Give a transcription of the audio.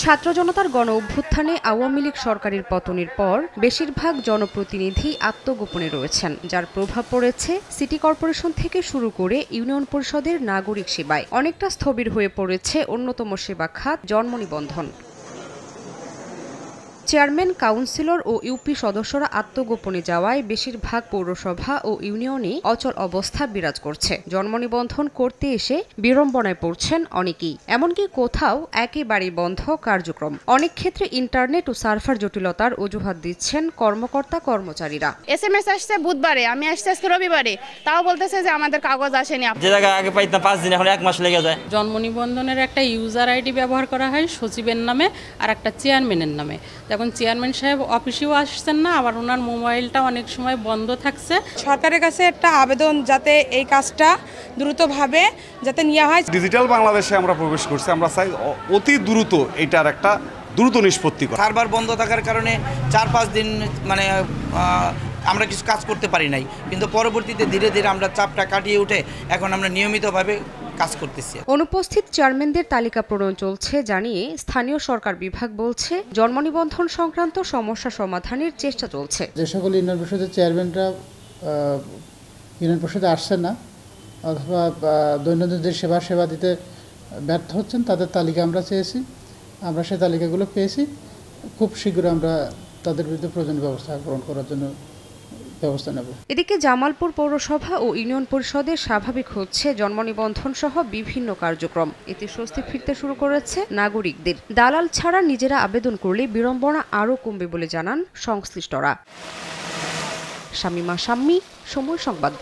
ছাত্র জনতার গণ অভ্যুত্থানে আওয়ামী লীগ সরকারের পতনের পর বেশিরভাগ জনপ্রতিনিধি আত্মগোপনে রয়েছেন, যার প্রভাব পড়েছে সিটি কর্পোরেশন থেকে শুরু করে ইউনিয়ন পরিষদের নাগরিক সেবায়। অনেকটা স্থবির হয়ে পড়েছে অন্যতম সেবা খাত জন্ম নিবন্ধন। চেয়ারম্যান, কাউন্সিলর ও ইউপি সদস্যরা আত্মগোপনে যাওয়ায় বেশিরভাগ পৌরসভা ও ইউনিয়নে অচল অবস্থা বিরাজ করছে। জন্ম নিবন্ধন করতে এসে বিড়ম্বনায় পড়ছেন অনেকেই, এমনকি কোথাও একেবারেই বন্ধ কার্যক্রম। অনেক ক্ষেত্রে ইন্টারনেট ও সার্ভার জটিলতার অজুহাত দিচ্ছেন কর্মকর্তা কর্মচারীরা। SMS আসছে বুধবারে, আমি আসছে আজকে রবিবারে, তাও বলতেছে যে আমাদের কাগজ আসেনি। যে জায়গায় আগে পাইতাম 5 দিন, এখন 1 মাস লেগে যায়। জন্ম নিবন্ধনের একটা ইউজার আইডি ব্যবহার করা হয় সচিবের নামে আর একটা চেয়ারম্যানের নামে। এখন চেয়ারম্যান সাহেব অফিসেও আসছেন না, আবার ওনার মোবাইলটা অনেক সময় বন্ধ থাকছে। সরকারের কাছে একটা আবেদন যাতে এই কাজটা দ্রুতভাবে যাতে নেওয়া হয়। ডিজিটাল বাংলাদেশে আমরা প্রবেশ করছি, আমরা চাই অতি দ্রুত এটার একটা দ্রুত নিষ্পত্তি করা। সার্ভার বন্ধ থাকার কারণে 4-5 দিন মানে আমরা কিছু কাজ করতে পারি নাই, কিন্তু পরবর্তীতে ধীরে ধীরে আমরা চাপটা কাটিয়ে উঠে এখন আমরা নিয়মিতভাবে কাজ করতেছি। অনুপস্থিত চেয়ারম্যানদের তালিকা প্রণয়ন চলছে জানিয়ে স্থানীয় সরকার বিভাগ বলছে, জন্ম নিবন্ধন সংক্রান্ত সমস্যা সমাধানের চেষ্টা চলছে। যে সকল ইউনিয়ন পরিষদের চেয়ারম্যানরা ইউনিয়ন পরিষদে আসছেন না অথবা দৈনন্দিন যে সেবা দিতে ব্যর্থ হচ্ছেন, তাদের তালিকা আমরা চেয়েছি। আমরা সেই তালিকাগুলো পেয়েছি। খুব শীঘ্র আমরা তাদের বিরুদ্ধে প্রয়োজনীয় ব্যবস্থা গ্রহণ করার জন্য ব্যবস্থা নেব। এদিকে জামালপুর পৌরসভা ও ইউনিয়ন পরিষদে স্বাভাবিক হচ্ছে জন্ম নিবন্ধন সহ বিভিন্ন কার্যক্রম। এতে স্বস্তি ফিরতে শুরু করেছে নাগরিকদের। দালাল ছাড়া নিজেরা আবেদন করলে বিড়ম্বনা আরও কমবে বলে জানান সংশ্লিষ্টরা। শামীমা শাম্মী, সময় সংবাদ।